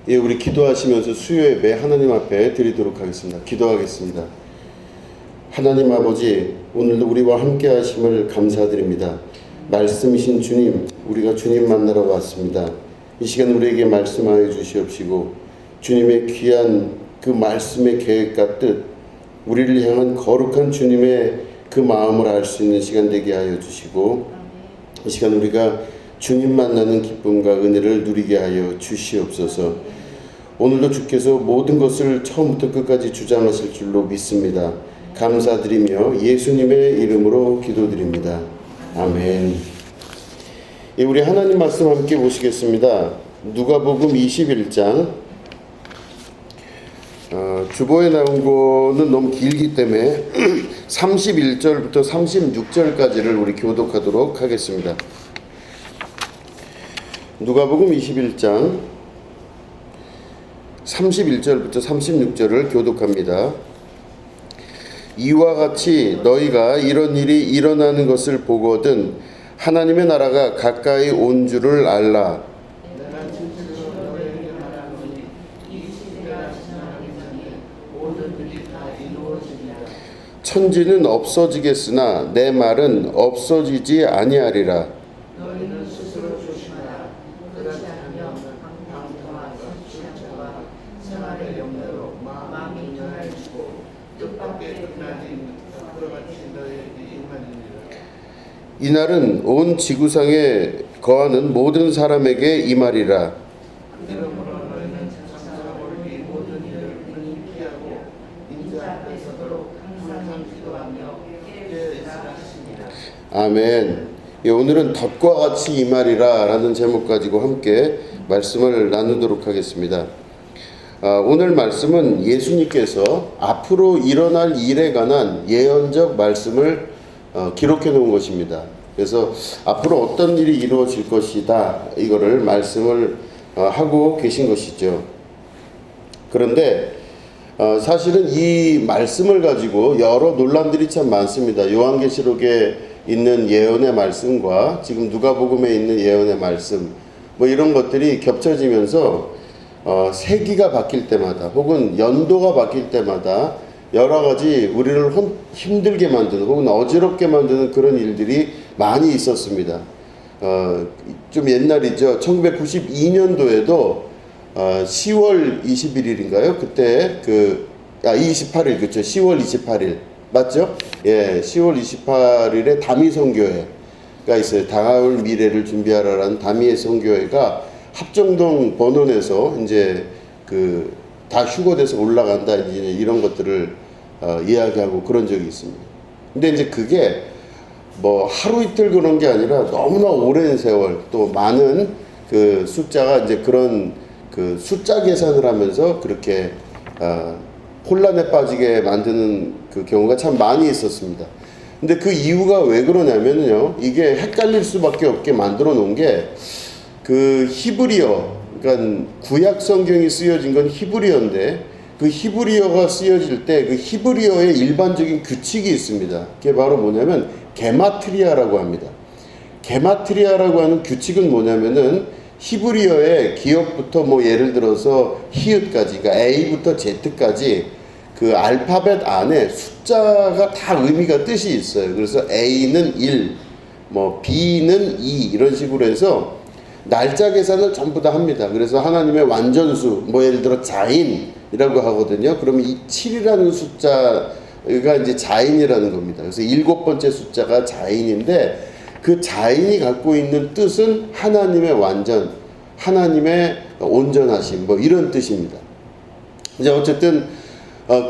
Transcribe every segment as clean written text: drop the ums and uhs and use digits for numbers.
예, 우리 기도하시면서 수요 예배 하나님 앞에 드리도록 하겠습니다. 기도하겠습니다. 하나님 아버지, 오늘도 우리와 함께 하심을 감사드립니다. 말씀이신 주님, 우리가 주님 만나러 왔습니다. 이 시간 우리에게 말씀하여 주시옵시고 주님의 귀한 그 말씀의 계획과 뜻, 우리를 향한 거룩한 주님의 그 마음을 알 수 있는 시간 되게 하여 주시고 이 시간 우리가 주님 만나는 기쁨과 은혜를 누리게 하여 주시옵소서. 오늘도 주께서 모든 것을 처음부터 끝까지 주장하실 줄로 믿습니다. 감사드리며 예수님의 이름으로 기도드립니다. 아멘. 예, 우리 하나님 말씀 함께 보시겠습니다. 누가복음 21장. 주보에 나온 거는 너무 길기 때문에 31절부터 36절까지를 우리 교독하도록 하겠습니다. 누가복음 21장 31절부터 36절을 교독합니다. 이와 같이 너희가 이런 일이 일어나는 것을 보거든 하나님의 나라가 가까이 온 줄을 알라. 천지는 없어지겠으나 내 말은 없어지지 아니하리라. 너희는 스스로 조심하라. 그렇지 않으면 방탕한 성취자와 생활의 염려로 마음이 변할지고 뜻밖의 끝나지 그와 같이 너희에게 임하리라. 이날은 온 지구상에 거하는 모든 사람에게 임하리라. 이러므로 너희는 장사가 멀리 모든 일을 능히 피하고 인자 앞에 서도록 항상 기도하며 깨어있으라 하십니다. 아멘. 예, 오늘은 덫과 같이 임하리라 라는 제목 가지고 함께 말씀을 나누도록 하겠습니다. 오늘 말씀은 예수님께서 앞으로 일어날 일에 관한 예언적 말씀을 기록해 놓은 것입니다. 그래서 앞으로 어떤 일이 이루어질 것이다 이거를 말씀을 하고 계신 것이죠. 그런데 사실은 이 말씀을 가지고 여러 논란들이 참 많습니다. 요한계시록에 있는 예언의 말씀과 지금 누가복음에 있는 예언의 말씀 뭐 이런 것들이 겹쳐지면서 세기가 바뀔 때마다 혹은 연도가 바뀔 때마다 여러 가지 우리를 힘들게 만드는 혹은 어지럽게 만드는 그런 일들이 많이 있었습니다. 좀 옛날이죠. 1992년도에도 10월 21일인가요? 그때 28일 그렇죠. 10월 28일 맞죠? 예, 10월 28일에 다미 선교회가 있어요. 다가올 미래를 준비하라라는 다미의 선교회가 합정동 번원에서 이제 다 휴거돼서 올라간다 이제 이런 것들을 이야기하고 그런 적이 있습니다. 근데 이제 그게 뭐 하루 이틀 그런 게 아니라 너무나 오랜 세월 또 많은 그 숫자가 이제 그런 그 숫자 계산을 하면서 그렇게 혼란에 빠지게 만드는 그 경우가 참 많이 있었습니다. 근데 그 이유가 왜 그러냐면요, 이게 헷갈릴 수밖에 없게 만들어 놓은 게 그 히브리어, 그러니까 구약 성경이 쓰여진 건 히브리어인데 그 히브리어가 쓰여질 때 그 히브리어의 일반적인 규칙이 있습니다. 그게 바로 뭐냐면 게마트리아라고 합니다. 게마트리아라고 하는 규칙은 뭐냐면은 히브리어의 기억부터 뭐 예를 들어서 히읗까지, 그러니까 A부터 Z까지 그 알파벳 안에 숫자가 다 의미가 뜻이 있어요. 그래서 A는 1, 뭐 B는 2 이런 식으로 해서 날짜 계산을 전부 다 합니다. 그래서 하나님의 완전수, 뭐 예를 들어 자인이라고 하거든요. 그러면 이 7이라는 숫자가 이제 자인이라는 겁니다. 그래서 7번째 숫자가 자인인데 그 자인이 갖고 있는 뜻은 하나님의 완전, 하나님의 온전하심, 뭐 이런 뜻입니다. 이제 어쨌든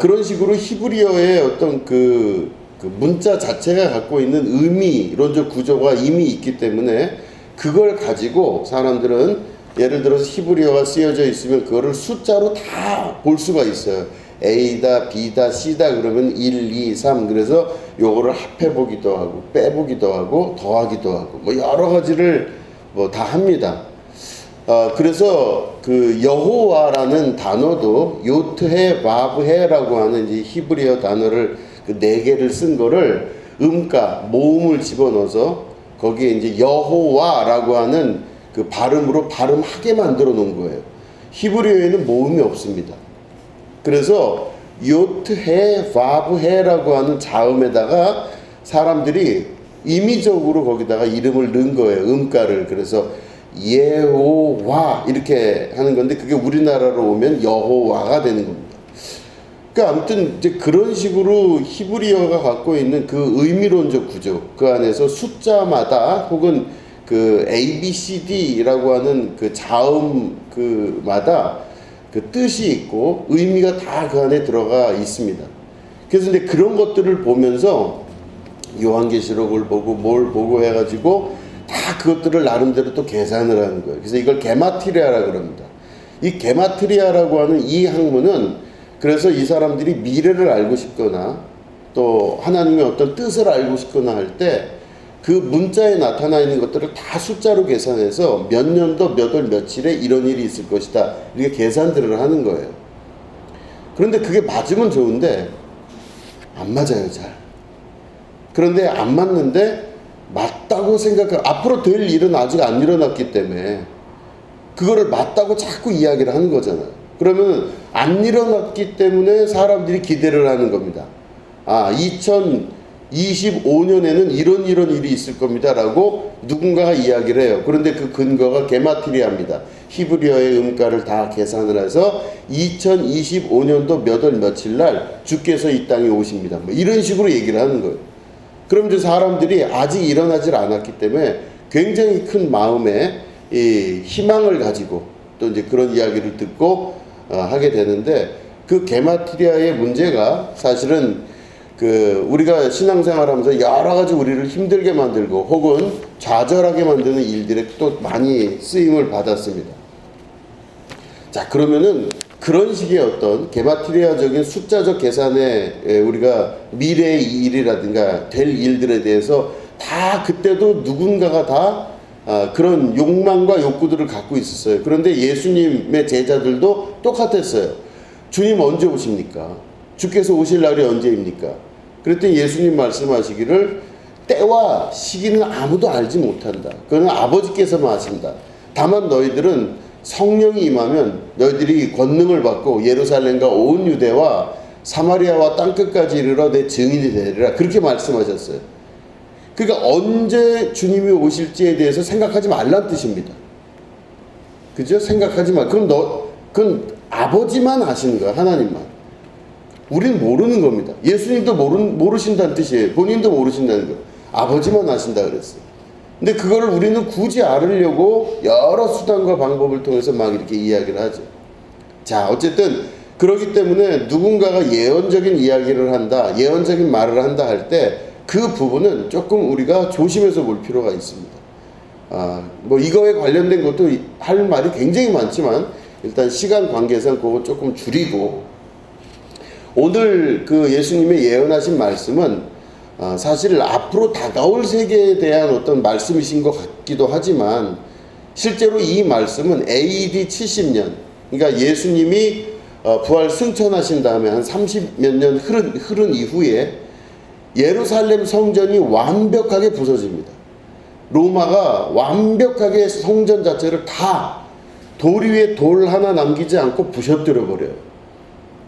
그런 식으로 히브리어의 어떤 그 문자 자체가 갖고 있는 의미론적 구조가 이미 있기 때문에 그걸 가지고 사람들은 예를 들어서 히브리어가 쓰여져 있으면 그거를 숫자로 다 볼 수가 있어요. A다, B다, C다 그러면 1, 2, 3 그래서 요거를 합해보기도 하고 빼보기도 하고 더하기도 하고 뭐 여러 가지를 뭐 다 합니다. 그래서 그 여호와라는 단어도 요트해 바브해라고 하는 이 히브리어 단어를 그 4개를 쓴 거를 음가 모음을 집어넣어서 거기에 이제 여호와라고 하는 그 발음으로 발음하게 만들어 놓은 거예요. 히브리어에는 모음이 없습니다. 그래서 요트해, 바브해라고 하는 자음에다가 사람들이 임의적으로 거기다가 이름을 넣은 거예요. 음가를. 그래서 예호와 이렇게 하는 건데 그게 우리나라로 오면 여호와가 되는 겁니다. 그러니까 아무튼 이제 그런 식으로 히브리어가 갖고 있는 그 의미론적 구조, 그 안에서 숫자마다 혹은 그 A, B, C, D라고 하는 그 자음 그마다 그 뜻이 있고 의미가 다 그 안에 들어가 있습니다. 그래서 근데 그런 것들을 보면서 요한계시록을 보고 뭘 보고 해가지고 다 그것들을 나름대로 또 계산을 하는 거예요. 그래서 이걸 게마트리아라 그럽니다. 이 게마트리아라고 하는 이 학문은 그래서 이 사람들이 미래를 알고 싶거나 또 하나님의 어떤 뜻을 알고 싶거나 할 때 그 문자에 나타나 있는 것들을 다 숫자로 계산해서 몇 년도 몇 월 며칠에 이런 일이 있을 것이다 이렇게 계산들을 하는 거예요. 그런데 그게 맞으면 좋은데 안 맞아요, 잘. 그런데 안 맞는데 맞다고 앞으로 될 일은 아직 안 일어났기 때문에 그거를 맞다고 자꾸 이야기를 하는 거잖아요. 그러면 안 일어났기 때문에 사람들이 기대를 하는 겁니다. 2025년에는 이런 일이 있을 겁니다 라고 누군가가 이야기를 해요. 그런데 그 근거가 게마트리아입니다. 히브리어의 음가를 다 계산을 해서 2025년도 몇 월 며칠 날 주께서 이 땅에 오십니다. 뭐 이런 식으로 얘기를 하는 거예요. 그럼 이제 사람들이 아직 일어나질 않았기 때문에 굉장히 큰 마음에 이 희망을 가지고 또 이제 그런 이야기를 듣고 하게 되는데 그 게마트리아의 문제가 사실은 그 우리가 신앙생활하면서 여러 가지 우리를 힘들게 만들고 혹은 좌절하게 만드는 일들에 또 많이 쓰임을 받았습니다. 자, 그러면은 그런 식의 어떤 게마트리아적인 숫자적 계산에 우리가 미래의 일이라든가 될 일들에 대해서 다 그때도 누군가가 다 그런 욕망과 욕구들을 갖고 있었어요. 그런데 예수님의 제자들도 똑같았어요. 주님 언제 오십니까? 주께서 오실 날이 언제입니까? 그랬더니 예수님 말씀하시기를 때와 시기는 아무도 알지 못한다. 그건 아버지께서만 아신다. 다만 너희들은 성령이 임하면 너희들이 권능을 받고 예루살렘과 온 유대와 사마리아와 땅끝까지 이르러 내 증인이 되리라. 그렇게 말씀하셨어요. 그러니까 언제 주님이 오실지에 대해서 생각하지 말란 뜻입니다. 그죠? 생각하지 말. 그건 아버지만 아시는 거야. 하나님만. 우리는 모르는 겁니다. 예수님도 모르신다는 뜻이에요. 본인도 모르신다는 거예요. 아버지만 아신다 그랬어요. 근데 그거를 우리는 굳이 알으려고 여러 수단과 방법을 통해서 막 이렇게 이야기를 하죠. 자, 어쨌든 그렇기 때문에 누군가가 예언적인 이야기를 한다, 예언적인 말을 한다 할 때 그 부분은 조금 우리가 조심해서 볼 필요가 있습니다. 뭐 이거에 관련된 것도 할 말이 굉장히 많지만 일단 시간 관계상 그거 조금 줄이고 오늘 그 예수님의 예언하신 말씀은 사실 앞으로 다가올 세계에 대한 어떤 말씀이신 것 같기도 하지만 실제로 이 말씀은 AD 70년 그러니까 예수님이 부활 승천하신 다음에 한 30몇 년 흐른 이후에 예루살렘 성전이 완벽하게 부서집니다. 로마가 완벽하게 성전 자체를 다 돌 위에 돌 하나 남기지 않고 부셔뜨려 버려요.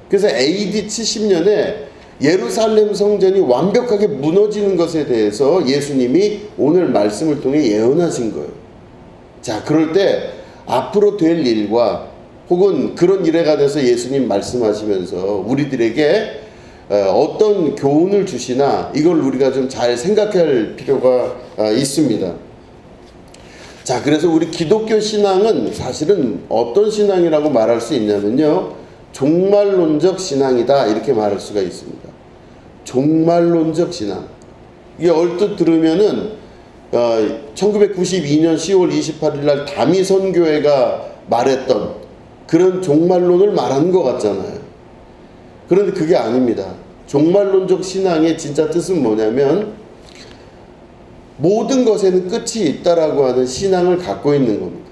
그래서 AD 70년에 예루살렘 성전이 완벽하게 무너지는 것에 대해서 예수님이 오늘 말씀을 통해 예언하신 거예요. 자, 그럴 때 앞으로 될 일과 혹은 그런 일에 관해서 예수님 말씀하시면서 우리들에게 어떤 교훈을 주시나 이걸 우리가 좀 잘 생각할 필요가 있습니다. 자, 그래서 우리 기독교 신앙은 사실은 어떤 신앙이라고 말할 수 있냐면요, 종말론적 신앙이다 이렇게 말할 수가 있습니다. 종말론적 신앙. 이게 얼뜻 들으면은 1992년 10월 28일 날 다미 선교회가 말했던 그런 종말론을 말하는 것 같잖아요. 그런데 그게 아닙니다. 종말론적 신앙의 진짜 뜻은 뭐냐면 모든 것에는 끝이 있다라고 하는 신앙을 갖고 있는 겁니다.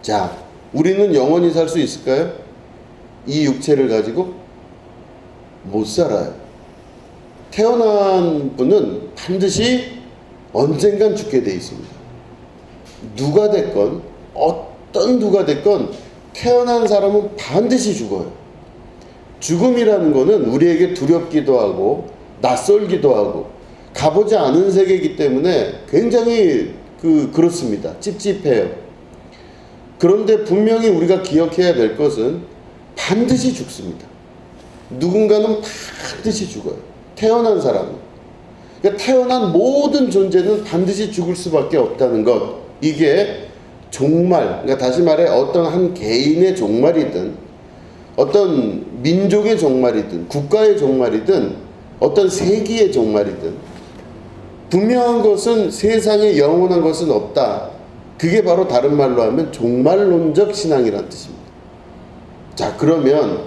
자, 우리는 영원히 살 수 있을까요? 이 육체를 가지고? 못 살아요. 태어난 분은 반드시 언젠간 죽게 돼 있습니다. 누가 됐건 어떤 누가 됐건 태어난 사람은 반드시 죽어요. 죽음이라는 거는 우리에게 두렵기도 하고 낯설기도 하고 가보지 않은 세계이기 때문에 굉장히 그렇습니다. 찝찝해요. 그런데 분명히 우리가 기억해야 될 것은 반드시 죽습니다. 누군가는 반드시 죽어요. 태어난 사람은. 그러니까 태어난 모든 존재는 반드시 죽을 수밖에 없다는 것. 이게 종말, 그러니까 다시 말해 어떤 한 개인의 종말이든 어떤 민족의 종말이든 국가의 종말이든 어떤 세기의 종말이든 분명한 것은 세상에 영원한 것은 없다. 그게 바로 다른 말로 하면 종말론적 신앙이라는 뜻입니다. 자, 그러면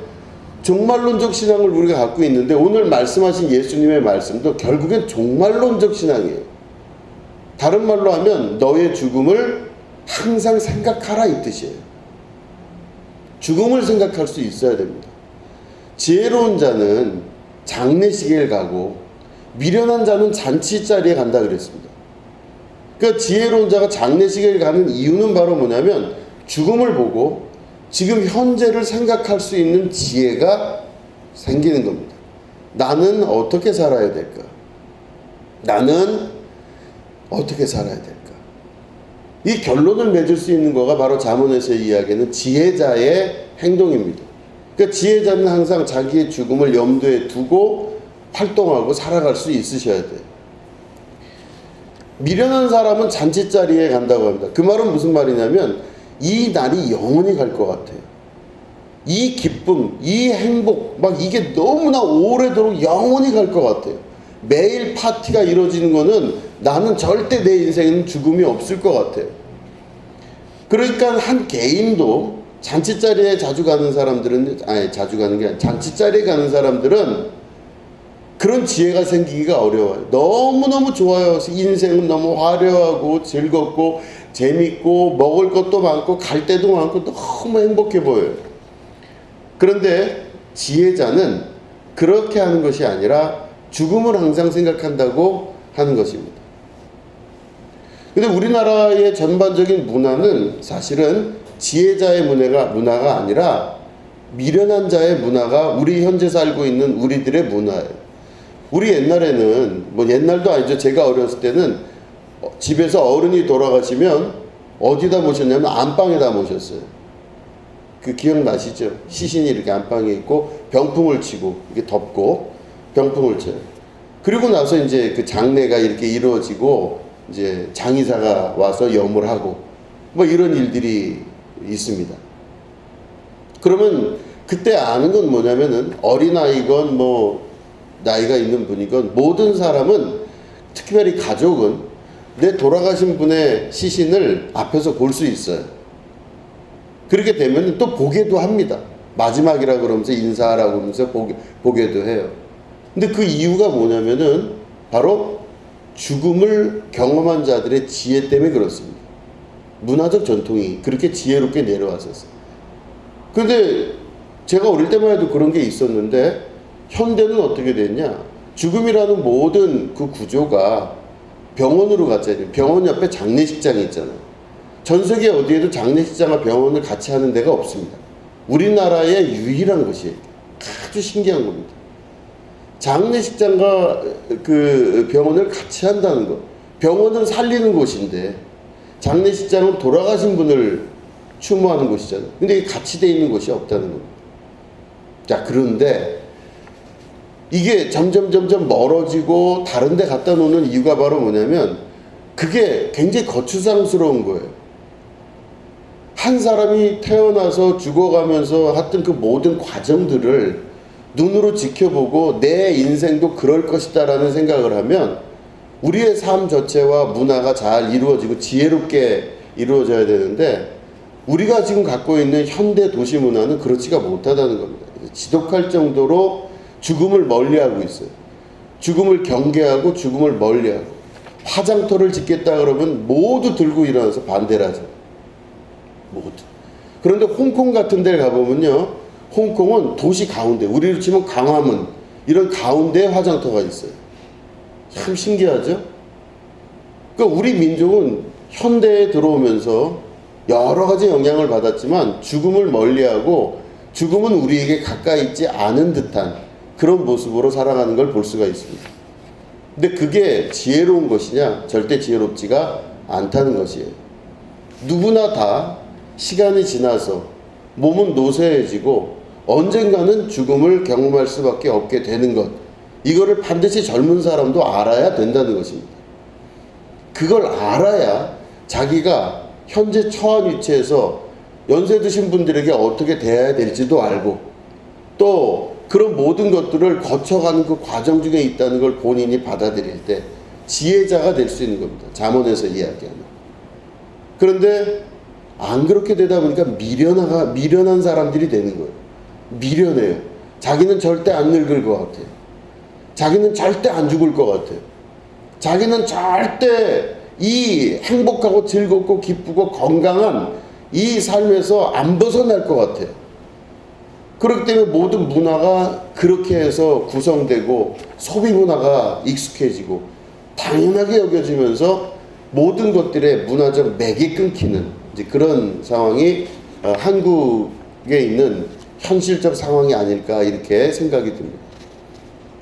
종말론적 신앙을 우리가 갖고 있는데 오늘 말씀하신 예수님의 말씀도 결국엔 종말론적 신앙이에요. 다른 말로 하면 너의 죽음을 항상 생각하라 이 뜻이에요. 죽음을 생각할 수 있어야 됩니다. 지혜로운 자는 장례식에 가고 미련한 자는 잔치자리에 간다 그랬습니다. 그러니까 지혜로운 자가 장례식에 가는 이유는 바로 뭐냐면 죽음을 보고 지금 현재를 생각할 수 있는 지혜가 생기는 겁니다. 나는 어떻게 살아야 될까? 나는 어떻게 살아야 될까? 이 결론을 맺을 수 있는 거가 바로 잠언에서 이야기하는 지혜자의 행동입니다. 그러니까 지혜자는 항상 자기의 죽음을 염두에 두고 활동하고 살아갈 수 있으셔야 돼요. 미련한 사람은 잔치자리에 간다고 합니다. 그 말은 무슨 말이냐면 이 날이 영원히 갈 것 같아요. 이 기쁨, 이 행복, 막 이게 너무나 오래도록 영원히 갈 것 같아요. 매일 파티가 이루어지는 거는 나는 절대 내 인생에는 죽음이 없을 것 같아요. 그러니까 한 개인도 잔치자리에 자주 가는 사람들은, 자주 가는 게 아니라 잔치자리에 가는 사람들은 그런 지혜가 생기기가 어려워요. 너무너무 좋아요. 인생은 너무 화려하고 즐겁고 재밌고 먹을 것도 많고 갈 데도 많고 너무 행복해 보여요. 그런데 지혜자는 그렇게 하는 것이 아니라 죽음을 항상 생각한다고 하는 것입니다. 근데 우리나라의 전반적인 문화는 사실은 지혜자의 문화가 아니라 미련한 자의 문화가 우리 현재 살고 있는 우리들의 문화예요. 우리 옛날에는, 뭐 옛날도 아니죠. 제가 어렸을 때는 집에서 어른이 돌아가시면 어디다 모셨냐면 안방에다 모셨어요. 그 기억나시죠? 시신이 이렇게 안방에 있고 병풍을 치고 이렇게 덮고 병풍을 쳐요. 그리고 나서 이제 그 장례가 이렇게 이루어지고 이제 장의사가 와서 염을 하고 뭐 이런 일들이 있습니다. 그러면 그때 아는 건 뭐냐면은 어린아이건 뭐 나이가 있는 분이건 모든 사람은 특별히 가족은 내 돌아가신 분의 시신을 앞에서 볼 수 있어요. 그렇게 되면 또 보게도 합니다. 마지막이라 그러면서 인사하라고 그러면서 보게도 해요. 근데 그 이유가 뭐냐면은 바로 죽음을 경험한 자들의 지혜 때문에 그렇습니다. 문화적 전통이 그렇게 지혜롭게 내려왔었어요. 그런데 제가 어릴 때만 해도 그런 게 있었는데 현대는 어떻게 됐냐? 죽음이라는 모든 그 구조가 병원으로 갔잖아요. 병원 옆에 장례식장이 있잖아요. 전 세계 어디에도 장례식장과 병원을 같이 하는 데가 없습니다. 우리나라의 유일한 것이에요. 아주 신기한 겁니다. 장례식장과 그 병원을 같이 한다는 것. 병원은 살리는 곳인데 장례식장은 돌아가신 분을 추모하는 곳이잖아요. 근데 이게 같이 돼 있는 곳이 없다는 겁니다. 자, 그런데 이게 점점 멀어지고 다른 데 갖다 놓는 이유가 바로 뭐냐면 그게 굉장히 거추장스러운 거예요. 한 사람이 태어나서 죽어가면서 하여튼 그 모든 과정들을 눈으로 지켜보고 내 인생도 그럴 것이다 라는 생각을 하면 우리의 삶 자체와 문화가 잘 이루어지고 지혜롭게 이루어져야 되는데 우리가 지금 갖고 있는 현대 도시 문화는 그렇지가 못하다는 겁니다. 지독할 정도로 죽음을 멀리하고 있어요. 죽음을 경계하고 죽음을 멀리하고 화장터를 짓겠다 그러면 모두 들고 일어나서 반대를 하죠. 모두. 그런데 홍콩 같은 데를 가보면요. 홍콩은 도시 가운데 우리로 치면 광화문 이런 가운데에 화장터가 있어요. 참 신기하죠? 그러니까 우리 민족은 현대에 들어오면서 여러 가지 영향을 받았지만 죽음을 멀리하고 죽음은 우리에게 가까이 있지 않은 듯한 그런 모습으로 살아가는 걸 볼 수가 있습니다. 근데 그게 지혜로운 것이냐? 절대 지혜롭지가 않다는 것이에요. 누구나 다 시간이 지나서 몸은 노쇠해지고 언젠가는 죽음을 경험할 수밖에 없게 되는 것, 이거를 반드시 젊은 사람도 알아야 된다는 것입니다. 그걸 알아야 자기가 현재 처한 위치에서 연세 드신 분들에게 어떻게 대해야 될지도 알고, 또 그런 모든 것들을 거쳐가는 그 과정 중에 있다는 걸 본인이 받아들일 때 지혜자가 될 수 있는 겁니다. 잠언에서 이야기하는. 그런데 안 그렇게 되다 보니까 미련한 사람들이 되는 거예요. 미련해요. 자기는 절대 안 늙을 것 같아요. 자기는 절대 안 죽을 것 같아요. 자기는 절대 이 행복하고 즐겁고 기쁘고 건강한 이 삶에서 안 벗어날 것 같아요. 그렇기 때문에 모든 문화가 그렇게 해서 구성되고 소비 문화가 익숙해지고 당연하게 여겨지면서 모든 것들의 문화적 맥이 끊기는 이제 그런 상황이 한국에 있는 현실적 상황이 아닐까 이렇게 생각이 듭니다.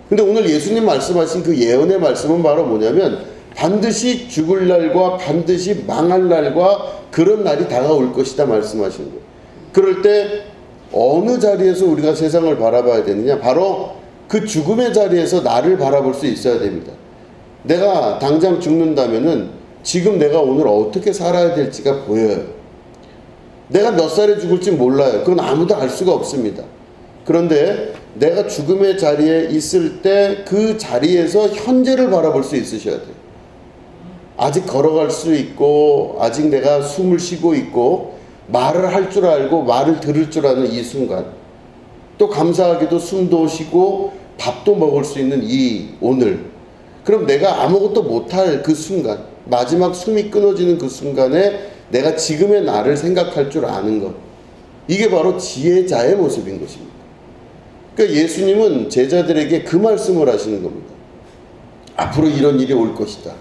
근데 오늘 예수님 말씀하신 그 예언의 말씀은 바로 뭐냐면 반드시 죽을 날과 반드시 망할 날과 그런 날이 다가올 것이다 말씀하시는 거예요. 그럴 때 어느 자리에서 우리가 세상을 바라봐야 되느냐? 바로 그 죽음의 자리에서 나를 바라볼 수 있어야 됩니다. 내가 당장 죽는다면은 지금 내가 오늘 어떻게 살아야 될지가 보여요. 내가 몇 살에 죽을지 몰라요. 그건 아무도 알 수가 없습니다. 그런데 내가 죽음의 자리에 있을 때 그 자리에서 현재를 바라볼 수 있으셔야 돼요. 아직 걸어갈 수 있고 아직 내가 숨을 쉬고 있고 말을 할 줄 알고 말을 들을 줄 아는 이 순간, 또 감사하게도 숨도 쉬고 밥도 먹을 수 있는 이 오늘, 그럼 내가 아무것도 못할 그 순간, 마지막 숨이 끊어지는 그 순간에 내가 지금의 나를 생각할 줄 아는 것, 이게 바로 지혜자의 모습인 것입니다. 그러니까 예수님은 제자들에게 그 말씀을 하시는 겁니다. 앞으로 이런 일이 올 것이다.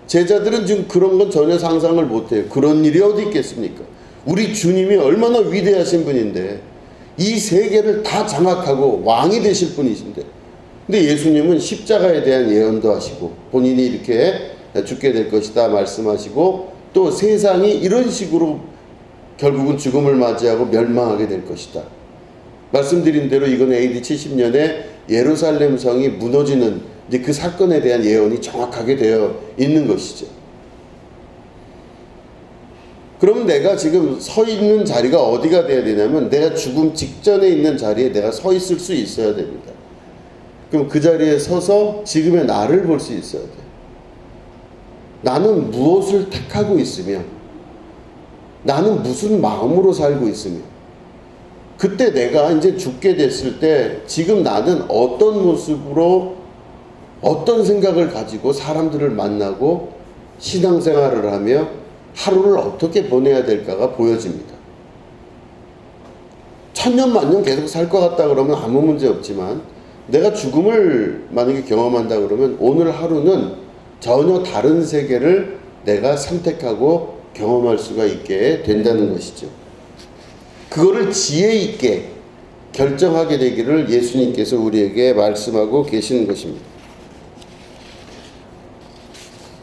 제자들은 지금 그런 건 전혀 상상을 못해요. 그런 일이 어디 있겠습니까? 우리 주님이 얼마나 위대하신 분인데, 이 세계를 다 장악하고 왕이 되실 분이신데, 근데 예수님은 십자가에 대한 예언도 하시고 본인이 이렇게 죽게 될 것이다 말씀하시고, 또 세상이 이런 식으로 결국은 죽음을 맞이하고 멸망하게 될 것이다 말씀드린 대로 이건 AD 70년에 예루살렘 성이 무너지는 이제 그 사건에 대한 예언이 정확하게 되어 있는 것이죠. 그러면 내가 지금 서 있는 자리가 어디가 돼야 되냐면, 내가 죽음 직전에 있는 자리에 내가 서 있을 수 있어야 됩니다. 그럼 그 자리에 서서 지금의 나를 볼 수 있어야 돼요. 나는 무엇을 택하고 있으며, 나는 무슨 마음으로 살고 있으며, 그때 내가 이제 죽게 됐을 때 지금 나는 어떤 모습으로 어떤 생각을 가지고 사람들을 만나고 신앙생활을 하며 하루를 어떻게 보내야 될까가 보여집니다. 천년 만년 계속 살 것 같다 그러면 아무 문제 없지만, 내가 죽음을 만약에 경험한다 그러면 오늘 하루는 전혀 다른 세계를 내가 선택하고 경험할 수가 있게 된다는 것이죠. 그거를 지혜 있게 결정하게 되기를 예수님께서 우리에게 말씀하고 계시는 것입니다.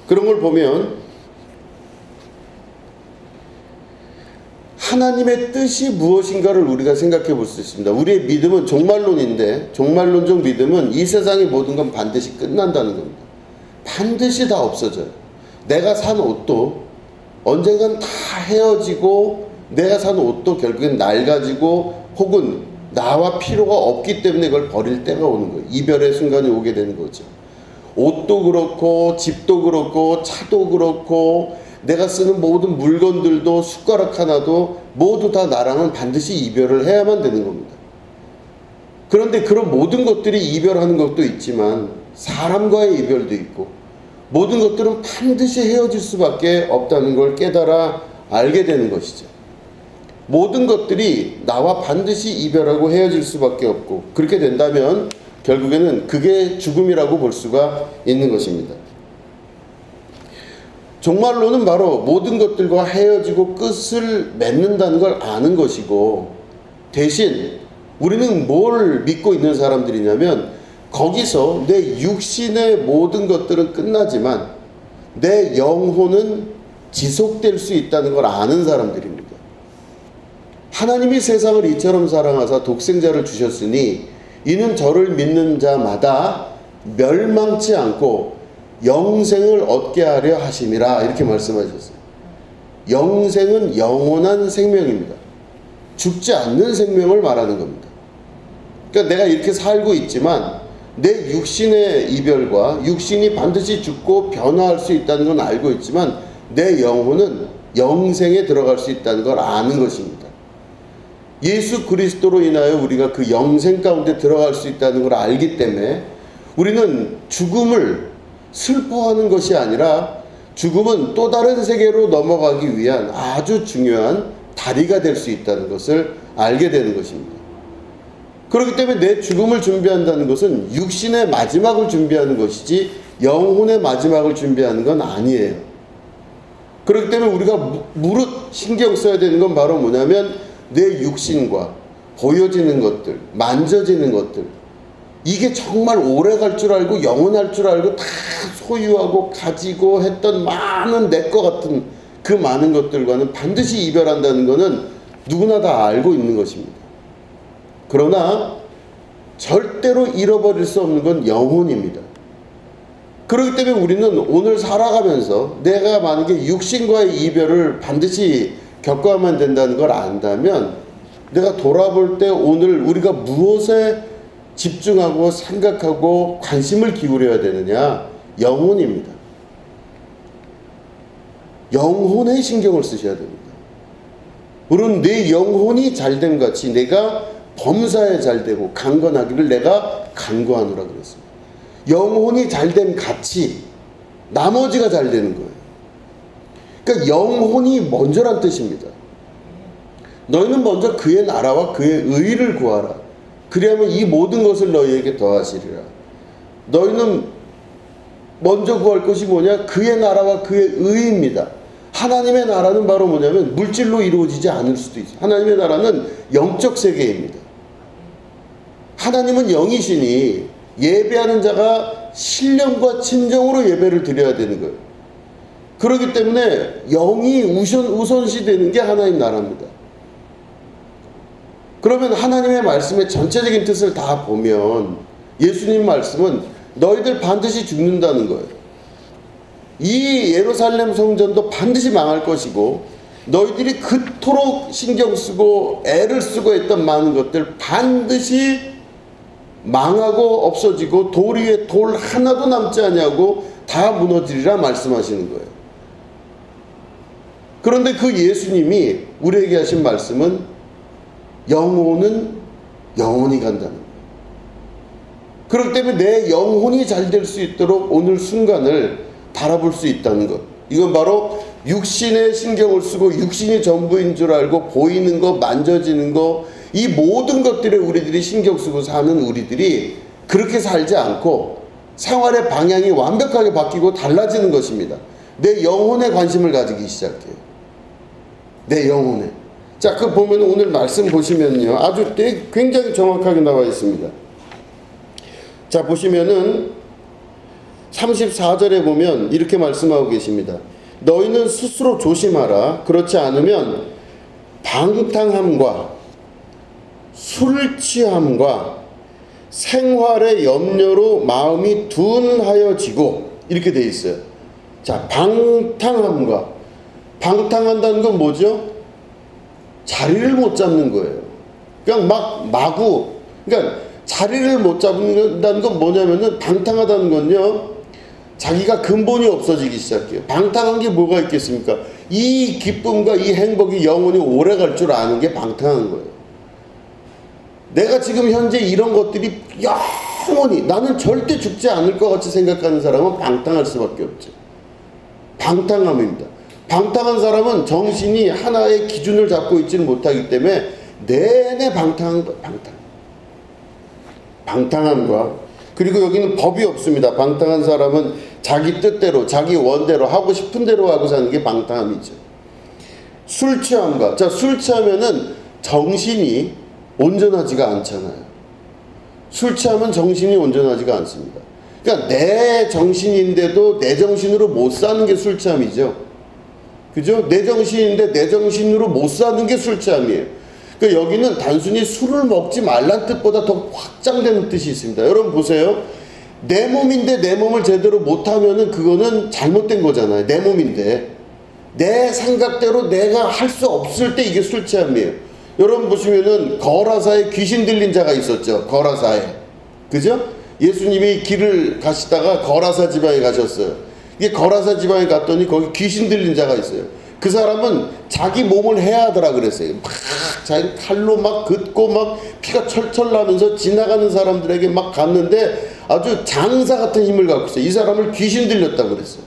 그런 걸 보면 하나님의 뜻이 무엇인가를 우리가 생각해 볼 수 있습니다. 우리의 믿음은 종말론인데, 종말론적 믿음은 이 세상의 모든 건 반드시 끝난다는 겁니다. 반드시 다 없어져요. 내가 산 옷도 언젠간 다 헤어지고, 내가 산 옷도 결국엔 낡아지고 혹은 나와 필요가 없기 때문에 그걸 버릴 때가 오는 거예요. 이별의 순간이 오게 되는 거죠. 옷도 그렇고 집도 그렇고 차도 그렇고 내가 쓰는 모든 물건들도 숟가락 하나도 모두 다 나랑은 반드시 이별을 해야만 되는 겁니다. 그런데 그런 모든 것들이 이별하는 것도 있지만 사람과의 이별도 있고, 모든 것들은 반드시 헤어질 수밖에 없다는 걸 깨달아 알게 되는 것이죠. 모든 것들이 나와 반드시 이별하고 헤어질 수밖에 없고, 그렇게 된다면 결국에는 그게 죽음이라고 볼 수가 있는 것입니다. 종말론은 바로 모든 것들과 헤어지고 끝을 맺는다는 걸 아는 것이고, 대신 우리는 뭘 믿고 있는 사람들이냐면 거기서 내 육신의 모든 것들은 끝나지만 내 영혼은 지속될 수 있다는 걸 아는 사람들입니다. 하나님이 세상을 이처럼 사랑하사 독생자를 주셨으니 이는 저를 믿는 자마다 멸망치 않고 영생을 얻게 하려 하심이라, 이렇게 말씀하셨어요. 영생은 영원한 생명입니다. 죽지 않는 생명을 말하는 겁니다. 그러니까 내가 이렇게 살고 있지만 내 육신의 이별과 육신이 반드시 죽고 변화할 수 있다는 건 알고 있지만 내 영혼은 영생에 들어갈 수 있다는 걸 아는 것입니다. 예수 그리스도로 인하여 우리가 그 영생 가운데 들어갈 수 있다는 걸 알기 때문에 우리는 죽음을 슬퍼하는 것이 아니라 죽음은 또 다른 세계로 넘어가기 위한 아주 중요한 다리가 될 수 있다는 것을 알게 되는 것입니다. 그렇기 때문에 내 죽음을 준비한다는 것은 육신의 마지막을 준비하는 것이지 영혼의 마지막을 준비하는 건 아니에요. 그렇기 때문에 우리가 무릇 신경 써야 되는 건 바로 뭐냐면 내 육신과 보여지는 것들, 만져지는 것들, 이게 정말 오래 갈 줄 알고 영원할 줄 알고 다 소유하고 가지고 했던 많은 내 것 같은 그 많은 것들과는 반드시 이별한다는 것은 누구나 다 알고 있는 것입니다. 그러나 절대로 잃어버릴 수 없는 건 영혼입니다. 그렇기 때문에 우리는 오늘 살아가면서 내가 만약에 육신과의 이별을 반드시 겪어야만 된다는 걸 안다면 내가 돌아볼 때 오늘 우리가 무엇에 집중하고 생각하고 관심을 기울여야 되느냐? 영혼입니다. 영혼에 신경을 쓰셔야 됩니다. 물론 내 영혼이 잘됨 같이 내가 범사에 잘되고 강건하기를 내가 간구하노라 그랬습니다. 영혼이 잘됨 같이 나머지가 잘 되는 거예요. 그러니까 영혼이 먼저란 뜻입니다. 너희는 먼저 그의 나라와 그의 의를 구하라. 그리하면 이 모든 것을 너희에게 더하시리라. 너희는 먼저 구할 것이 뭐냐? 그의 나라와 그의 의입니다. 하나님의 나라는 바로 뭐냐면 물질로 이루어지지 않을 수도 있어요. 하나님의 나라는 영적 세계입니다. 하나님은 영이시니 예배하는 자가 신령과 진정으로 예배를 드려야 되는 거예요. 그렇기 때문에 영이 우선시 되는 게 하나님 나라입니다. 그러면 하나님의 말씀의 전체적인 뜻을 다 보면 예수님 말씀은 너희들 반드시 죽는다는 거예요. 이 예루살렘 성전도 반드시 망할 것이고 너희들이 그토록 신경 쓰고 애를 쓰고 했던 많은 것들 반드시 망하고 없어지고 돌 위에 돌 하나도 남지 아니하고 다 무너지리라 말씀하시는 거예요. 그런데 그 예수님이 우리에게 하신 말씀은 영혼은 영원히 간다는 거예요. 그렇기 때문에 내 영혼이 잘 될 수 있도록 오늘 순간을 바라볼 수 있다는 것. 이건 바로 육신에 신경을 쓰고 육신이 전부인 줄 알고 보이는 거, 만져지는 거, 이 모든 것들에 우리들이 신경 쓰고 사는 우리들이 그렇게 살지 않고 생활의 방향이 완벽하게 바뀌고 달라지는 것입니다. 내 영혼에 관심을 가지기 시작해요. 내 영혼에. 자, 그 보면 오늘 말씀 보시면요. 아주 굉장히 정확하게 나와 있습니다. 자, 보시면은 34절에 보면 이렇게 말씀하고 계십니다. 너희는 스스로 조심하라. 그렇지 않으면 방탕함과 술 취함과 생활의 염려로 마음이 둔하여지고 이렇게 돼 있어요. 자, 방탕함과 방탕한다는 건 뭐죠? 자리를 못 잡는 거예요. 그냥 마구 그러니까 자리를 못 잡는다는 건 뭐냐면은 방탕하다는 건요. 자기가 근본이 없어지기 시작해요. 방탕한 게 뭐가 있겠습니까? 이 기쁨과 이 행복이 영원히 오래 갈 줄 아는 게 방탕한 거예요. 내가 지금 현재 이런 것들이 영원히 나는 절대 죽지 않을 것 같이 생각하는 사람은 방탕할 수밖에 없죠. 방탕함입니다. 방탕한 사람은 정신이 하나의 기준을 잡고 있지는 못하기 때문에 내내 방탕한 거예요. 방탕함과 그리고 여기는 법이 없습니다. 방탕한 사람은 자기 뜻대로 자기 원대로 하고 싶은 대로 하고 사는 게 방탕함이죠. 술 취함과 술 취하면은 정신이 온전하지가 않잖아요. 술 취하면 정신이 온전하지가 않습니다. 그러니까 내 정신인데도 내 정신으로 못 사는 게 술 취함이죠. 그죠? 내 정신인데 내 정신으로 못 사는 게 술 취함이에요. 그러니까 여기는 단순히 술을 먹지 말란 뜻보다 더 확장되는 뜻이 있습니다. 여러분 보세요. 내 몸인데 내 몸을 제대로 못하면은 그거는 잘못된 거잖아요. 내 몸인데 내 생각대로 내가 할 수 없을 때 이게 술 취함이에요. 여러분 보시면은 거라사에 귀신 들린 자가 있었죠. 거라사에. 그죠? 예수님이 길을 가시다가 거라사 지방에 가셨어요. 이게 거라사 지방에 갔더니 거기 귀신 들린 자가 있어요. 그 사람은 자기 몸을 해하더라 그랬어요. 막 자기 칼로 막 긋고 막 피가 철철 나면서 지나가는 사람들에게 막 갔는데 아주 장사 같은 힘을 갖고 있어요. 이 사람을 귀신 들렸다고 그랬어요.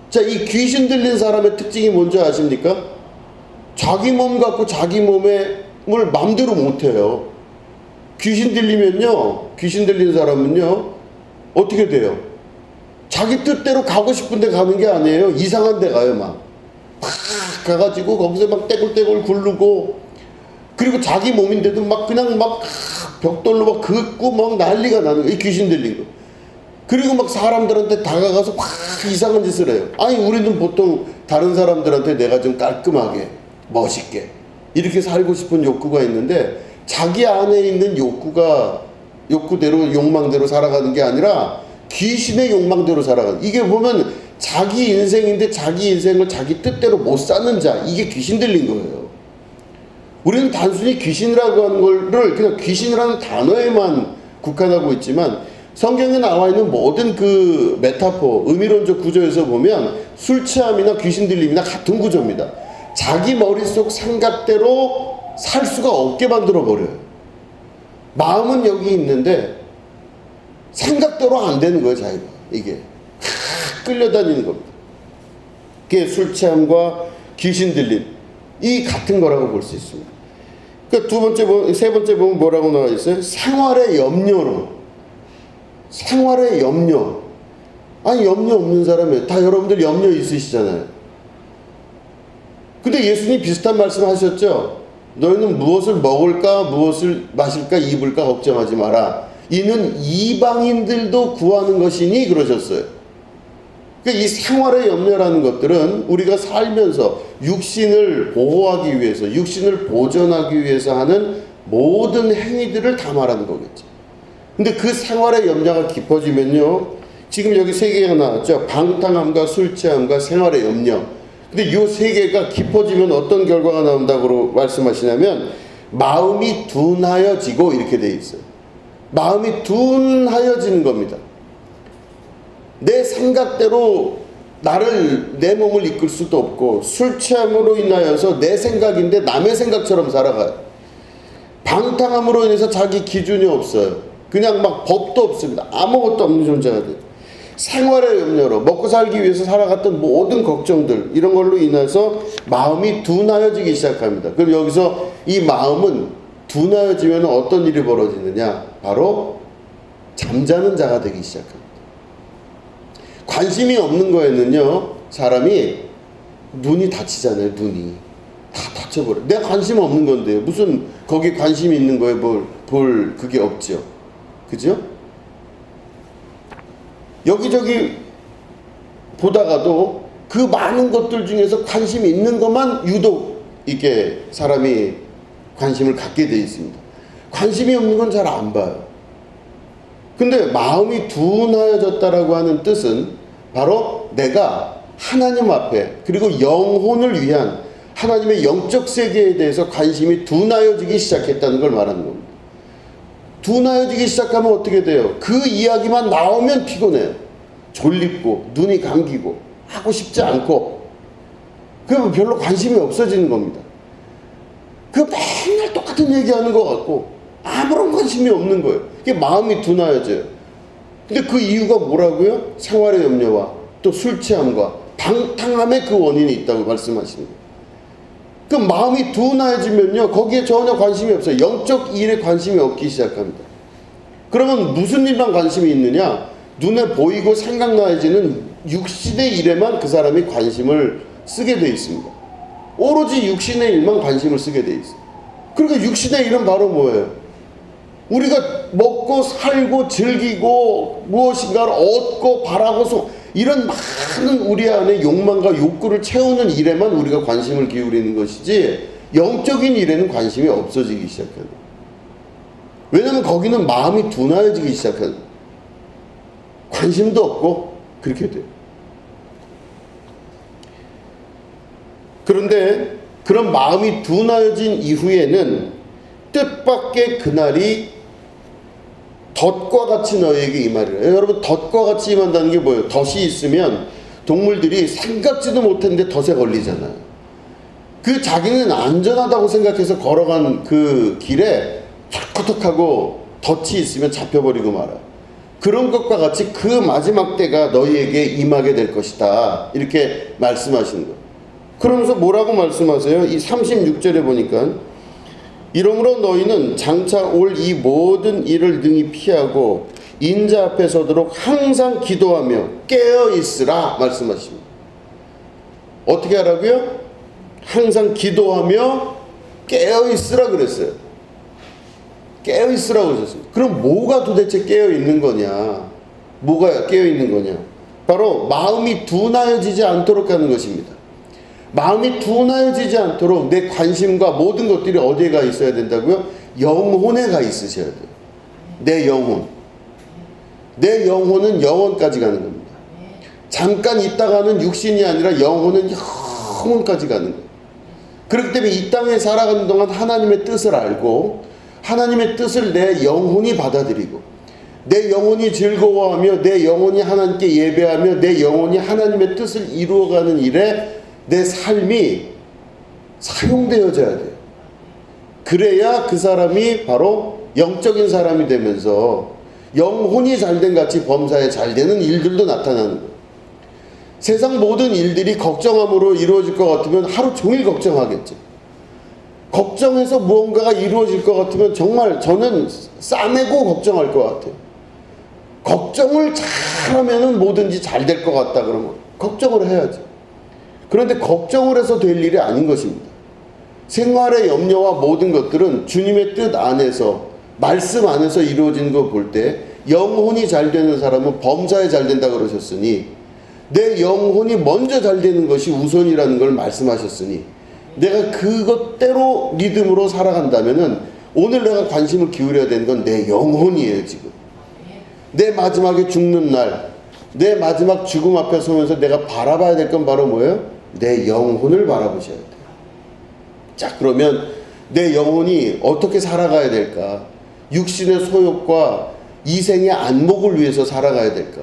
자, 이 귀신 들린 사람의 특징이 뭔지 아십니까? 자기 몸 갖고 자기 몸을 맘대로 못해요. 귀신 들리면요, 귀신 들린 사람은요, 어떻게 돼요? 자기 뜻대로 가고 싶은 데 가는 게 아니에요. 이상한 데 가요, 막 가가지고 거기서 막 떼굴떼굴 굴르고, 그리고 자기 몸인데도 막 그냥 막 벽돌로 막 긋고 막 난리가 나는 거예요. 이 귀신 들린 거. 그리고 막 사람들한테 다가가서 막 이상한 짓을 해요. 아니, 우리는 보통 다른 사람들한테 내가 좀 깔끔하게 멋있게 이렇게 살고 싶은 욕구가 있는데, 자기 안에 있는 욕구대로 욕망대로 살아가는 게 아니라 귀신의 욕망대로 살아가는, 이게 보면 자기 인생인데 자기 인생을 자기 뜻대로 못 사는 자, 이게 귀신 들린 거예요. 우리는 단순히 귀신이라고 하는 거를 그냥 귀신이라는 단어에만 국한하고 있지만, 성경에 나와 있는 모든 그 메타포, 의미론적 구조에서 보면 술 취함이나 귀신 들림이나 같은 구조입니다. 자기 머릿속 생각대로 살 수가 없게 만들어 버려요. 마음은 여기 있는데 생각대로 안 되는 거예요, 자기가. 이게 끌려다니는 겁니다. 그게 술 취함과 귀신 들림, 이 같은 거라고 볼 수 있습니다. 그러니까 세 번째 보면 뭐라고 나와 있어요? 생활의 염려로. 생활의 염려. 아니, 염려 없는 사람이 다 여러분들 염려 있으시잖아요. 근데 예수님 비슷한 말씀 하셨죠. 너희는 무엇을 먹을까, 무엇을 마실까, 입을까 걱정하지 마라. 이는 이방인들도 구하는 것이니 그러셨어요. 그러니까 이 생활의 염려라는 것들은 우리가 살면서 육신을 보호하기 위해서, 육신을 보존하기 위해서 하는 모든 행위들을 다 말하는 거겠죠. 근데 그 생활의 염려가 깊어지면요, 지금 여기 세 개가 나왔죠. 방탕함과 술 취함과 생활의 염려. 근데 이 세 개가 깊어지면 어떤 결과가 나온다고 말씀하시냐면, 마음이 둔하여지고 이렇게 돼 있어요. 마음이 둔하여지는 겁니다. 내 생각대로 내 몸을 이끌 수도 없고, 술 취함으로 인하여서 내 생각인데 남의 생각처럼 살아가요. 방탕함으로 인해서 자기 기준이 없어요. 그냥 막 법도 없습니다. 아무것도 없는 존재가 돼요. 생활의 염려로 먹고 살기 위해서 살아갔던 모든 걱정들, 이런 걸로 인해서 마음이 둔하여지기 시작합니다. 그럼 여기서 이 마음은 둔하여지면 어떤 일이 벌어지느냐? 바로 잠자는 자가 되기 시작합니다. 관심이 없는 거에는요, 사람이 눈이 다치잖아요. 눈이 다 다쳐버려요. 내가 관심 없는 건데 무슨 거기 관심이 있는 거에 볼 그게 없죠. 그죠? 여기저기 보다가도 그 많은 것들 중에서 관심이 있는 것만 유독 이게 사람이 관심을 갖게 돼 있습니다. 관심이 없는 건 잘 안 봐요. 근데 마음이 둔하여졌다라고 하는 뜻은 바로 내가 하나님 앞에, 그리고 영혼을 위한 하나님의 영적 세계에 대해서 관심이 둔하여지기 시작했다는 걸 말하는 겁니다. 둔하여지기 시작하면 어떻게 돼요? 그 이야기만 나오면 피곤해요. 졸립고 눈이 감기고 하고 싶지 않고, 그러면 별로 관심이 없어지는 겁니다. 그 맨날 똑같은 얘기하는 것 같고 아무런 관심이 없는 거예요. 이게 마음이 둔하여져요. 근데 그 이유가 뭐라고요? 생활의 염려와 또 술 취함과 방탕함의 그 원인이 있다고 말씀하시는 거예요. 그 마음이 둔하여지면요, 거기에 전혀 관심이 없어요. 영적 일에 관심이 없기 시작합니다. 그러면 무슨 일만 관심이 있느냐? 눈에 보이고 생각나지는 육신의 일에만 그 사람이 관심을 쓰게 돼 있습니다. 오로지 육신의 일만 관심을 쓰게 돼 있어요. 그러니까 육신의 일은 바로 뭐예요? 우리가 먹고 살고 즐기고 무엇인가를 얻고 바라고 이런 많은 우리 안에 욕망과 욕구를 채우는 일에만 우리가 관심을 기울이는 것이지 영적인 일에는 관심이 없어지기 시작해요. 왜냐하면 거기는 마음이 둔하여지기 시작해요. 관심도 없고 그렇게 돼요. 그런데 그런 마음이 둔하여진 이후에는 뜻밖의 그날이 덫과 같이 너에게 임하리라. 여러분, 덫과 같이 임한다는 게 뭐예요? 덫이 있으면 동물들이 생각지도 못했는데 덫에 걸리잖아요. 그 자기는 안전하다고 생각해서 걸어간 그 길에 툭툭하고 덫이 있으면 잡혀버리고 말아요. 그런 것과 같이 그 마지막 때가 너희에게 임하게 될 것이다. 이렇게 말씀하시는 거예요. 그러면서 뭐라고 말씀하세요? 이 36절에 보니까 이러므로 너희는 장차 올 이 모든 일을 능히 피하고 인자 앞에 서도록 항상 기도하며 깨어 있으라 말씀하십니다. 어떻게 하라고요? 항상 기도하며 깨어 있으라 그랬어요. 깨어 있으라고 그러셨습니다. 그럼 뭐가 도대체 깨어 있는 거냐? 뭐가 깨어 있는 거냐? 바로 마음이 둔하여지지 않도록 하는 것입니다. 마음이 둔하여지지 않도록 내 관심과 모든 것들이 어디에 가 있어야 된다고요? 영혼에 가 있으셔야 돼요. 내 영혼. 내 영혼은 영원까지 가는 겁니다. 잠깐 있다가는 육신이 아니라 영혼은 영원까지 가는 거예요. 그렇기 때문에 이 땅에 살아가는 동안 하나님의 뜻을 알고 하나님의 뜻을 내 영혼이 받아들이고 내 영혼이 즐거워하며 내 영혼이 하나님께 예배하며 내 영혼이 하나님의 뜻을 이루어가는 일에 내 삶이 사용되어져야 돼요. 그래야 그 사람이 바로 영적인 사람이 되면서 영혼이 잘된 같이 범사에 잘되는 일들도 나타나는 거예요. 세상 모든 일들이 걱정함으로 이루어질 것 같으면 하루 종일 걱정하겠죠. 걱정해서 무언가가 이루어질 것 같으면 정말 저는 싸매고 걱정할 것 같아요. 걱정을 잘하면 뭐든지 잘 될 것 같다 그러면 걱정을 해야죠. 그런데 걱정을 해서 될 일이 아닌 것입니다. 생활의 염려와 모든 것들은 주님의 뜻 안에서 말씀 안에서 이루어지는 거 볼 때 영혼이 잘 되는 사람은 범사에 잘 된다 그러셨으니 내 영혼이 먼저 잘 되는 것이 우선이라는 걸 말씀하셨으니 내가 그것대로 리듬으로 살아간다면은 오늘 내가 관심을 기울여야 되는 건 내 영혼이에요. 지금 내 마지막에 죽는 날 내 마지막 죽음 앞에 서면서 내가 바라봐야 될 건 바로 뭐예요? 내 영혼을 바라보셔야 돼요. 자, 그러면 내 영혼이 어떻게 살아가야 될까? 육신의 소욕과 이생의 안목을 위해서 살아가야 될까?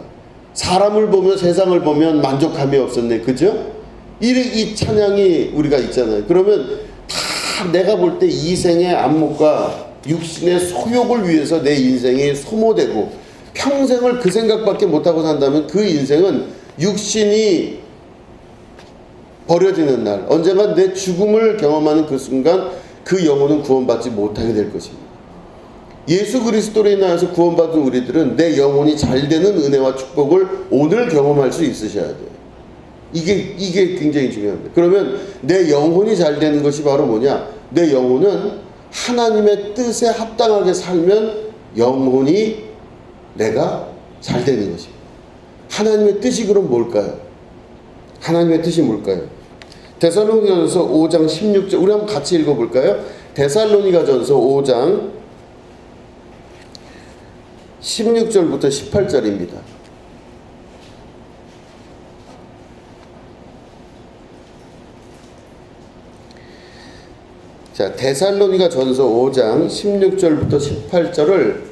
사람을 보면 세상을 보면 만족감이 없었네. 그죠? 이 찬양이 우리가 있잖아요. 그러면 다 내가 볼 때 이생의 안목과 육신의 소욕을 위해서 내 인생이 소모되고 평생을 그 생각밖에 못하고 산다면 그 인생은 육신이 버려지는 날, 언젠가 내 죽음을 경험하는 그 순간 그 영혼은 구원받지 못하게 될 것입니다. 예수 그리스도로 인하여서 구원받은 우리들은 내 영혼이 잘 되는 은혜와 축복을 오늘 경험할 수 있으셔야 돼요. 이게 굉장히 중요합니다. 그러면 내 영혼이 잘 되는 것이 바로 뭐냐? 내 영혼은 하나님의 뜻에 합당하게 살면 영혼이 내가 잘 되는 것입니다. 하나님의 뜻이 그럼 뭘까요? 하나님의 뜻이 뭘까요? 데살로니가전서 5장 16절 우리 한번 같이 읽어볼까요? 데살로니가전서 5장 16절부터 18절입니다. 자, 데살로니가전서 5장 16절부터 18절을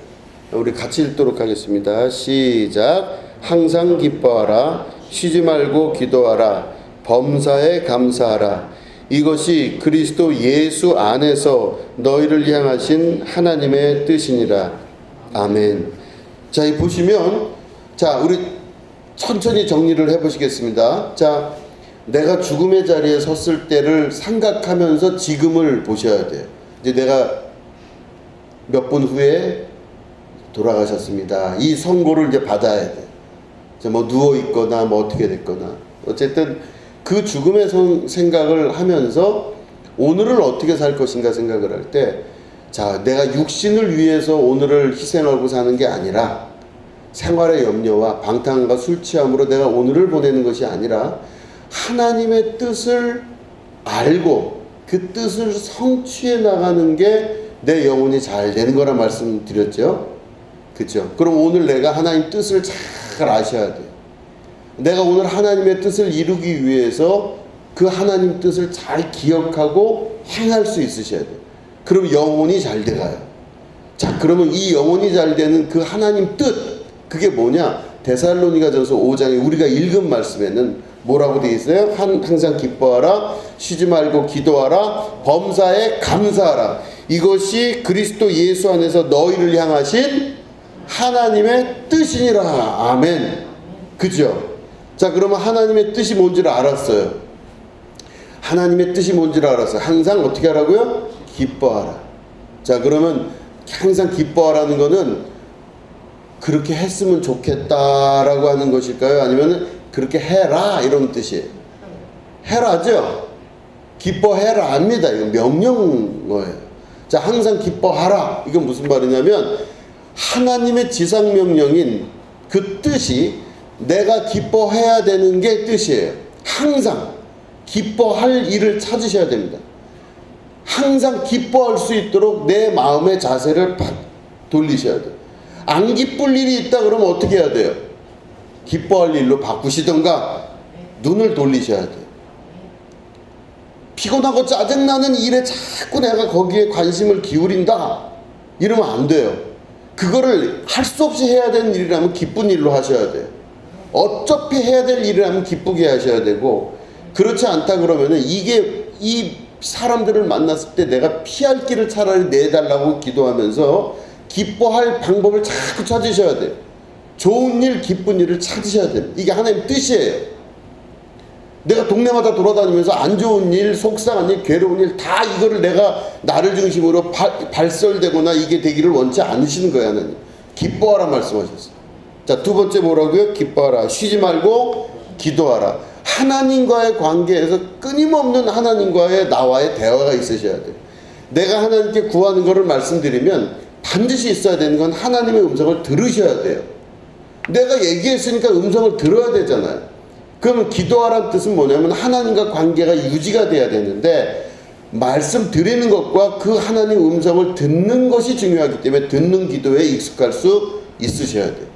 우리 같이 읽도록 하겠습니다. 시작. 항상 기뻐하라. 쉬지 말고 기도하라. 범사에 감사하라. 이것이 그리스도 예수 안에서 너희를 향하신 하나님의 뜻이니라. 아멘. 자, 이 보시면 자, 우리 천천히 정리를 해보시겠습니다. 자, 내가 죽음의 자리에 섰을 때를 생각하면서 지금을 보셔야 돼요. 이제 내가 몇 분 후에 돌아가셨습니다. 이 선고를 이제 받아야 돼. 뭐 누워 있거나 뭐 어떻게 됐거나 어쨌든 그 죽음의 생각을 하면서 오늘을 어떻게 살 것인가 생각을 할 때, 자, 내가 육신을 위해서 오늘을 희생하고 사는 게 아니라 생활의 염려와 방탕과 술 취함으로 내가 오늘을 보내는 것이 아니라 하나님의 뜻을 알고 그 뜻을 성취해 나가는 게 내 영혼이 잘 되는 거라 말씀드렸죠. 그렇죠? 그럼 오늘 내가 하나님 뜻을 잘 아셔야 돼요. 내가 오늘 하나님의 뜻을 이루기 위해서 그 하나님 뜻을 잘 기억하고 행할 수 있으셔야 돼요. 그럼 영혼이 잘 돼가요. 자, 그러면 이 영혼이 잘 되는 그 하나님 뜻, 그게 뭐냐? 데살로니가전서 5장에 우리가 읽은 말씀에는 뭐라고 되어 있어요? 항상 기뻐하라, 쉬지 말고 기도하라, 범사에 감사하라. 이것이 그리스도 예수 안에서 너희를 향하신 하나님의 뜻이니라. 아멘. 그죠? 자, 그러면 하나님의 뜻이 뭔지를 알았어요. 하나님의 뜻이 뭔지를 알았어요. 항상 어떻게 하라고요? 기뻐하라. 자, 그러면 항상 기뻐하라는 거는 그렇게 했으면 좋겠다라고 하는 것일까요? 아니면 그렇게 해라 이런 뜻이에요. 해라죠? 기뻐해라 합니다. 이건 명령어예요. 자, 항상 기뻐하라. 이건 무슨 말이냐면 하나님의 지상명령인 그 뜻이 내가 기뻐해야 되는 게 뜻이에요. 항상 기뻐할 일을 찾으셔야 됩니다. 항상 기뻐할 수 있도록 내 마음의 자세를 돌리셔야 돼요. 안 기쁠 일이 있다 그러면 어떻게 해야 돼요? 기뻐할 일로 바꾸시던가 눈을 돌리셔야 돼요. 피곤하고 짜증나는 일에 자꾸 내가 거기에 관심을 기울인다 이러면 안 돼요. 그거를 할 수 없이 해야 되는 일이라면 기쁜 일로 하셔야 돼요. 어차피 해야 될 일이라면 기쁘게 하셔야 되고, 그렇지 않다 그러면은 이게 이 사람들을 만났을 때 내가 피할 길을 차라리 내달라고 기도하면서 기뻐할 방법을 자꾸 찾으셔야 돼요. 좋은 일, 기쁜 일을 찾으셔야 돼요. 이게 하나님 뜻이에요. 내가 동네마다 돌아다니면서 안 좋은 일, 속상한 일, 괴로운 일 다 이거를 내가 나를 중심으로 발설되거나 이게 되기를 원치 않으시는 거예요. 하나님. 기뻐하라 말씀하셨어요. 자, 두 번째 뭐라고요? 기뻐하라. 쉬지 말고 기도하라. 하나님과의 관계에서 끊임없는 하나님과의 나와의 대화가 있으셔야 돼요. 내가 하나님께 구하는 것을 말씀드리면 반드시 있어야 되는 건 하나님의 음성을 들으셔야 돼요. 내가 얘기했으니까 음성을 들어야 되잖아요. 그러면 기도하라는 뜻은 뭐냐면 하나님과 관계가 유지가 돼야 되는데, 말씀 드리는 것과 그 하나님 음성을 듣는 것이 중요하기 때문에 듣는 기도에 익숙할 수 있으셔야 돼요.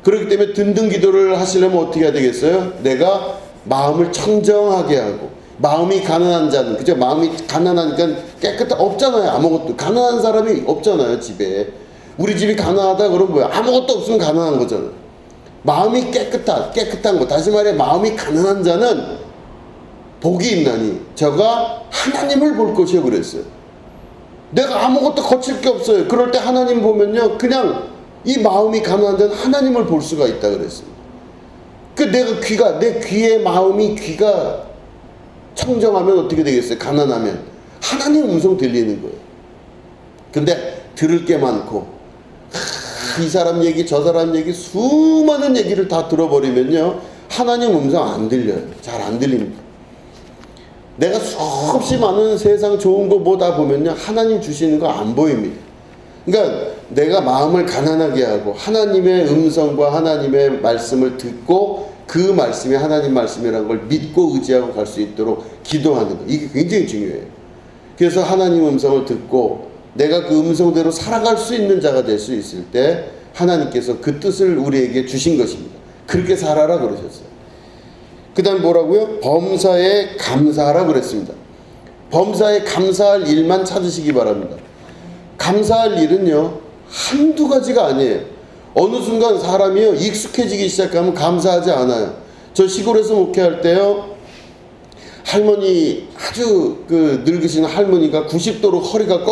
그렇기 때문에 듣는 기도를 하시려면 어떻게 해야 되겠어요? 내가 마음을 청정하게 하고, 마음이 가난한 자는, 그죠? 마음이 가난하니까 없잖아요. 아무것도. 가난한 사람이 없잖아요, 집에. 우리 집이 가난하다 그러면 뭐야? 아무것도 없으면 가난한 거잖아요. 마음이 깨끗한 거. 다시 말해, 마음이 가난한 자는 복이 있나니 저가 하나님을 볼 것이요 그랬어요. 내가 아무것도 거칠 게 없어요. 그럴 때 하나님 보면요, 그냥 이 마음이 가난한 자는 하나님을 볼 수가 있다 그랬어요. 내가 내 귀의 마음이 귀가 청정하면 어떻게 되겠어요? 가난하면 하나님 음성 들리는 거예요. 근데 들을 게 많고 이 사람 얘기 저 사람 얘기 수많은 얘기를 다 들어버리면요, 하나님 음성 안 들려요. 잘 안 들립니다. 내가 수없이 많은 세상 좋은 거 보다 보면요, 하나님 주시는 거 안 보입니다. 그러니까 내가 마음을 가난하게 하고 하나님의 음성과 하나님의 말씀을 듣고 그 말씀이 하나님 말씀이라는 걸 믿고 의지하고 갈 수 있도록 기도하는 거, 이게 굉장히 중요해요. 그래서 하나님 음성을 듣고 내가 그 음성대로 살아갈 수 있는 자가 될 수 있을 때 하나님께서 그 뜻을 우리에게 주신 것입니다. 그렇게 살아라 그러셨어요. 그 다음 뭐라고요? 범사에 감사하라 그랬습니다. 범사에 감사할 일만 찾으시기 바랍니다. 감사할 일은요, 한두 가지가 아니에요. 어느 순간 사람이요, 익숙해지기 시작하면 감사하지 않아요. 저 시골에서 목회할 때요, 할머니, 아주 늙으신 할머니가 90도로 허리가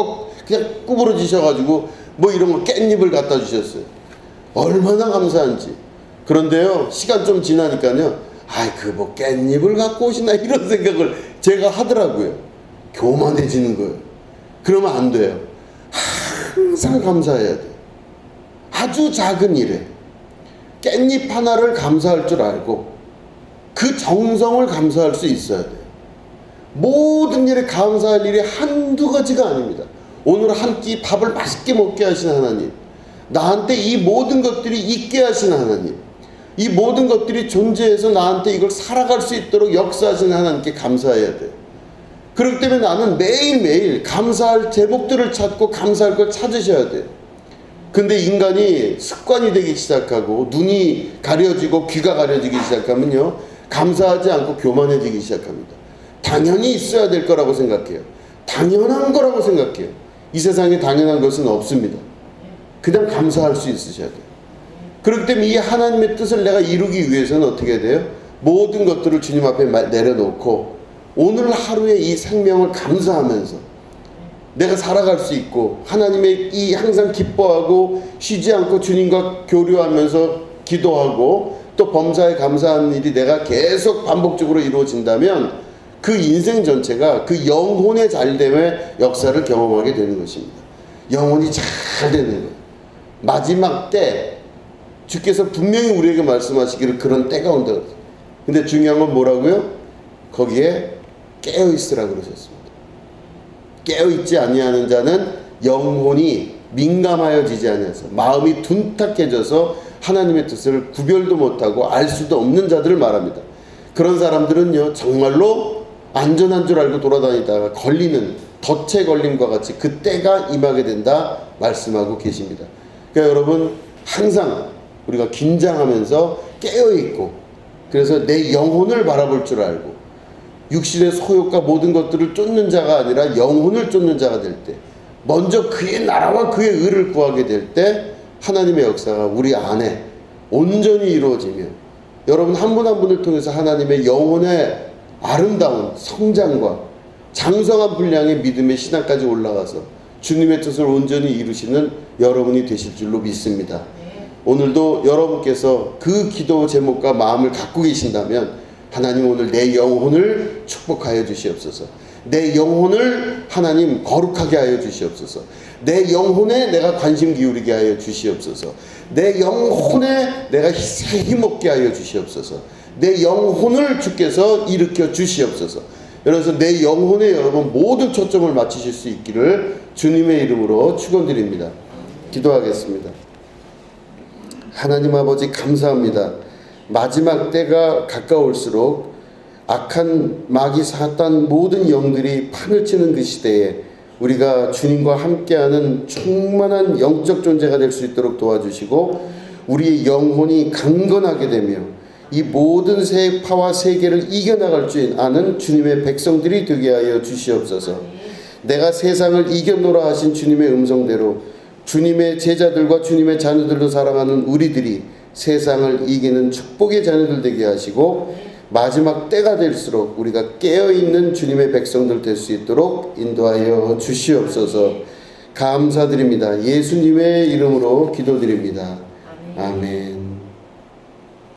그냥 구부러지셔가지고 뭐 이런 거 깻잎을 갖다 주셨어요. 얼마나 감사한지. 그런데요, 시간 좀 지나니까요, 뭐 깻잎을 갖고 오시나 이런 생각을 제가 하더라고요. 교만해지는 거예요. 그러면 안 돼요. 항상 감사해야 돼요. 아주 작은 일에. 깻잎 하나를 감사할 줄 알고 그 정성을 감사할 수 있어야 돼요. 모든 일에 감사할 일이 한두 가지가 아닙니다. 오늘 한 끼 밥을 맛있게 먹게 하신 하나님, 나한테 이 모든 것들이 있게 하신 하나님, 이 모든 것들이 존재해서 나한테 이걸 살아갈 수 있도록 역사하신 하나님께 감사해야 돼요. 그렇기 때문에 나는 매일매일 감사할 제목들을 찾고 감사할 걸 찾으셔야 돼요. 근데 인간이 습관이 되기 시작하고 눈이 가려지고 귀가 가려지기 시작하면요, 감사하지 않고 교만해지기 시작합니다. 당연히 있어야 될 거라고 생각해요. 당연한 거라고 생각해요. 이 세상에 당연한 것은 없습니다. 그냥 감사할 수 있으셔야 돼요. 그렇기 때문에 이 하나님의 뜻을 내가 이루기 위해서는 어떻게 돼요? 모든 것들을 주님 앞에 내려놓고 오늘 하루의 이 생명을 감사하면서 내가 살아갈 수 있고, 하나님의 이 항상 기뻐하고 쉬지 않고 주님과 교류하면서 기도하고 또 범사에 감사하는 일이 내가 계속 반복적으로 이루어진다면 그 인생 전체가 그 영혼의 잘됨의 역사를 경험하게 되는 것입니다. 영혼이 잘 되는 거예요. 마지막 때 주께서 분명히 우리에게 말씀하시기를 그런 때가 온다 그랬어요. 근데 중요한 건 뭐라고요? 거기에 깨어있으라 그러셨습니다. 깨어있지 아니하는 자는 영혼이 민감하여지지 아니하여서 마음이 둔탁해져서 하나님의 뜻을 구별도 못하고 알 수도 없는 자들을 말합니다. 그런 사람들은요, 정말로 안전한 줄 알고 돌아다니다가 걸리는 덫에 걸림과 같이 그 때가 임하게 된다 말씀하고 계십니다. 그러니까 여러분, 항상 우리가 긴장하면서 깨어있고, 그래서 내 영혼을 바라볼 줄 알고 육신의 소욕과 모든 것들을 쫓는 자가 아니라 영혼을 쫓는 자가 될 때, 먼저 그의 나라와 그의 의를 구하게 될 때 하나님의 역사가 우리 안에 온전히 이루어지며, 여러분 한 분 한 분을 통해서 하나님의 영혼의 아름다운 성장과 장성한 분량의 믿음의 신앙까지 올라가서 주님의 뜻을 온전히 이루시는 여러분이 되실 줄로 믿습니다. 오늘도 여러분께서 그 기도 제목과 마음을 갖고 계신다면 하나님, 오늘 내 영혼을 축복하여 주시옵소서. 내 영혼을 하나님 거룩하게 하여 주시옵소서. 내 영혼에 내가 관심 기울이게 하여 주시옵소서. 내 영혼에 내가 힘없게 하여 주시옵소서. 내 영혼을 주께서 일으켜 주시옵소서. 그래서 내 영혼에 여러분 모든 초점을 맞추실 수 있기를 주님의 이름으로 축원드립니다. 기도하겠습니다. 하나님 아버지, 감사합니다. 마지막 때가 가까울수록 악한 마귀 사탄 모든 영들이 판을 치는 그 시대에 우리가 주님과 함께하는 충만한 영적 존재가 될 수 있도록 도와주시고, 우리의 영혼이 강건하게 되며 이 모든 세파와 세계를 이겨나갈 줄 아는 주님의 백성들이 되게 하여 주시옵소서. 내가 세상을 이겨노라 하신 주님의 음성대로 주님의 제자들과 주님의 자녀들도 사랑하는 우리들이 세상을 이기는 축복의 자녀들 되게 하시고, 마지막 때가 될수록 우리가 깨어있는 주님의 백성들 될 수 있도록 인도하여 주시옵소서. 감사드립니다. 예수님의 이름으로 기도드립니다. 아멘.